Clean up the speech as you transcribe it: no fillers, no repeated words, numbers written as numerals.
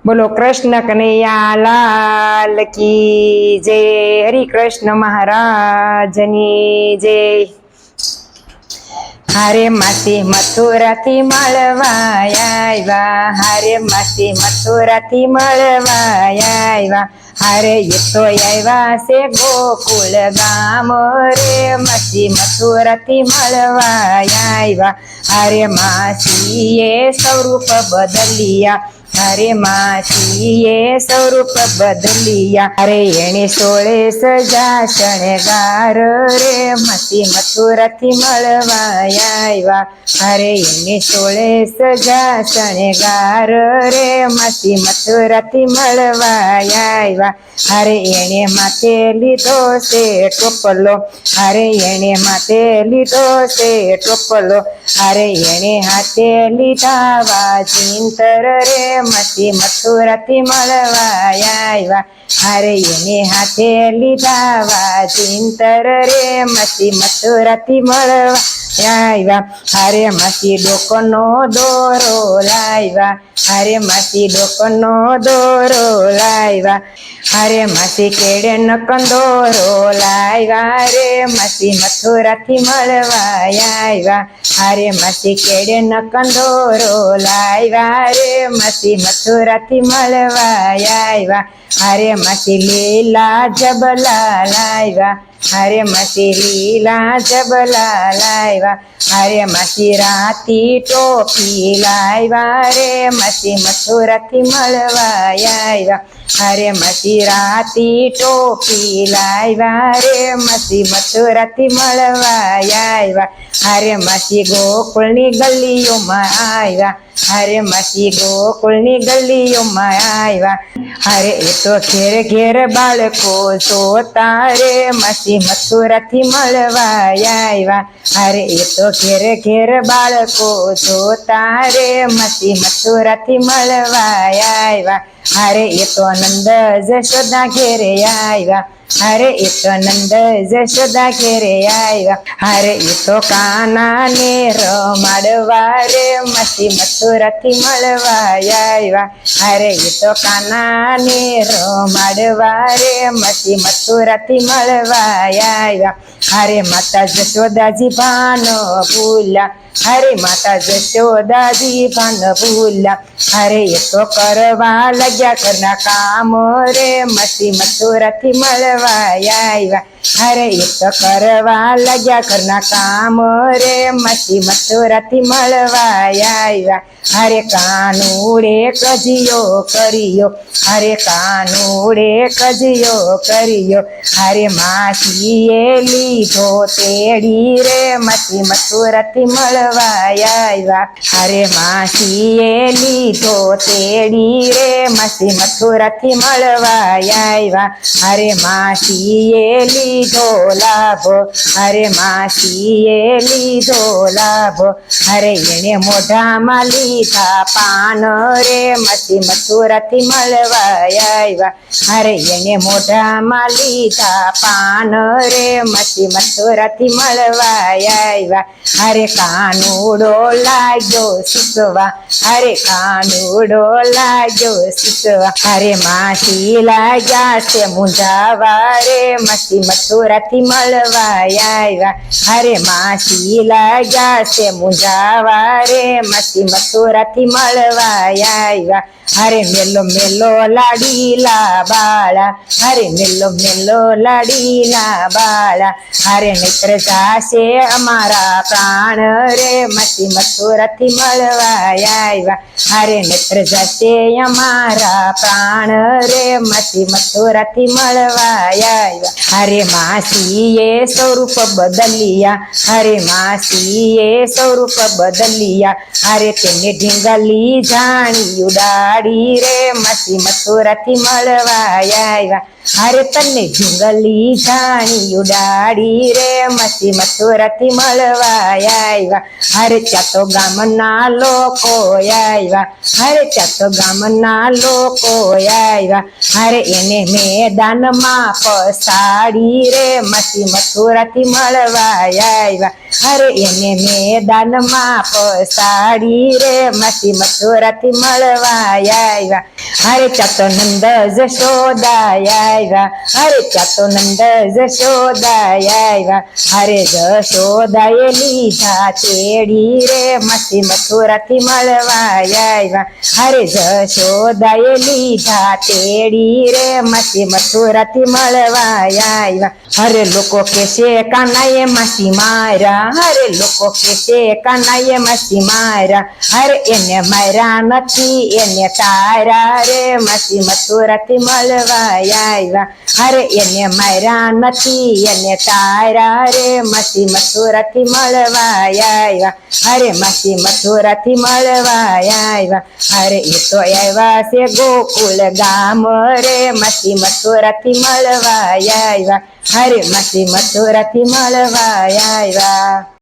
बोलो कृष्ण कन्हैया लाल की जय। हरि कृष्ण महाराज ની જય। હારે માસી મથુરાથી મળવા આવ્યા, હારે માસી મથુરાથી મળવા આવ્યા, હારે એ તો આવ્યા છે ગોકુળ ગામ રે, માસી મથુરાથી મળવા આવ્યા, હારે માસીએ સ્વરૂપ બદલિયા, હારે માસીએ સ્વરૂપ બદલિયા, હારે એણે 16 સજા શણગાર રે, માસી મથુરાથી મળવા આવ્યા, હારે એને 16 સજા શણગાર રે, માસી મથુરાથી મળવા આવ્યા, હારે એને માથે લીધો છે ટોપલો, હારે એને માથે લીધો છે ટોપલો, હારે એને હાથે લીધા વાજિંતર રે, માસી મથુરાથી મળવા આવ્યા, હારે એને હાથે લીધા વાજિંતર રે, માસી મથુરાથી મળવા આવ્યા, હારે માસી ડોકનો દોરો લાવ્યા, હારે માસી ડોકનો દોરો લાવ્યા, હારે માસી કેડે નકંદોરો લાવ્યા રે, માસી મથુરાથી મળવા આવ્યા, હારે માસી કેડે નકંદોરો લાવ્યા રે, માસી મથુરાથી મળવા આવ્યા, હારે માસી લીલા જબલા લાવ્યા, હારે માસી લીલા જબલા લાવ્યા, હારે માસી રાતી ટોપી લાવ્યા રે, માસી મથુરાથી મળવા આવ્યા, હારે માસી રાતી ટોપી લાવ્યા રે, માસી મથુરાથી મળવા આવ્યા, હારે માસી ગોકુળની ગલીઓમાં આવ્યા, હારે માસી ગોકુળની ગલીઓમાં આવ્યા, હારે એ તો ઘેર ઘેર બાળકો જોતા રે, માસી મથુરાથી મળવા આવ્યા, હારે એ તો ઘેર ઘેર બાળકો જોતા રે, માસી મથુરાથી મળવા આવ્યા, હારે એ તો નંદ જશોદા ઘેરે આવ્યા, હારે એ તો નંદ જશોદા ઘેરે આવ્યા, હારે એ તો કાનાને રમાડવા રે, માસી મથુરાથી મળવા આવ્યા, હારે એ તો કાનાને રમાડવા રે, માસી મથુરાથી મળવા આવ્યા, હારે માતા જશોદાજી ભાન ભૂલ્યા, હારે માતા જશોદાજી ભાન ભૂલ્યા, હારે એ તો કરવા લાગ્યા ઘરના કામ રે, માસી મથુરાથી મળવા આવ્યા, હારે એ તો કરવા લાગ્યા ઘરના કામ રે, માસી મથુરાથી મળવા આવ્યા, હારે કાનુડે કજિયો કર્યો, હારે કાનુડે કજિયો કર્યો, હારે માસીએ લીધો તેડી રે, માસી મથુરાથી મળવા આવ્યા, હારે માસીએ લીધો તેડી રે, માસી મથુરાથી મળવા આવ્યા, હારે માસીએ લીધો લાભ, હારે માસીએ લીધો લાભ, હારે એને મોઢામાં લીધા પાન રે, માસી મથુરાથી મળવા આવ્યા, હારે એને મોઢામાં લીધા પાન રે, માસી મથુરાથી મળવા આવ્યા, હારે કાનુડો લાગ્યો શીખવા, હારે કાનુડો લાગ્યો શીખવા, હારે માસી લાગ્યા છે મૂંઝાવા રે, માસી મથુરાથી મળવા આવ્યા, હારે માસી લાગ્યા છે મૂંઝાવા રે, માસી મથુરાથી મળવા આવ્યા, હારે મેલો મેલો લાડીલા બાળા, હારે મેલો મેલો લાડીલા બાળા, હારે નેત્ર જાશે અમારા પ્રાણ રે, માસી મથુરાથી મળવા આવ્યા, હારે નેત્ર જાશે અમારા પ્રાણ રે, માસી મથુરાથી મળવા આવ્યા, હારે માસીએ સ્વરૂપ બદલિયા, હારે માસીએ સ્વરૂપ બદલિયા, હારે તેને ઢીંગલી જાણી ઉડાડી રે, માસી મથુરાથી મળવા આવ્યા, હારે તને ઢીંગલી જાણી ઉડાડી રે, માસી મથુરાથી મળવા આવ્યા, હારે ત્યાં તો ગામના લોકો આવ્યા, હારે ત્યાં તો ગામના લોકો આવ્યા, હારે એને મેદાનમાં પસાડી રે, માસી મથુરાથી મળવા આવ્યા, હારે એને મેદાનમાં પસાડી રે, માસી મથુરાથી મળવા આવ્યા, હરે ચાતો નંદ જશોદાય આવ્યા, હરે ચાતો નંદ જશોદાય આવ્યા, હરે જશોદાએ લીધા તેડી રે માસી મથુરાથી મળવા આવ્યા, હરે જશોદાએ લીધા તેડી રે માસી મથુરાથી મળવા આવ્યા. હરે લોકો કેશે કાનાએ માસી મારા, હરે લોકો કેશે કાનાએ માસી મારા, હરે એને માર્યા નથી એને તારા રે માસી મથુરાથી મળવા આવ્યા, હરે એને માર્યા નથી એને તારા રે માસી મથુરાથી મળવા આવ્યા, હરે માસી મથુરાથી મળવા આવ્યા, હરે એ તો આવ્યા છે ગોકુળ ગામ રે માસી મથુરાથી મળવા આવ્યા, હરે માસી મથુરાથી મળવા આવ્યા.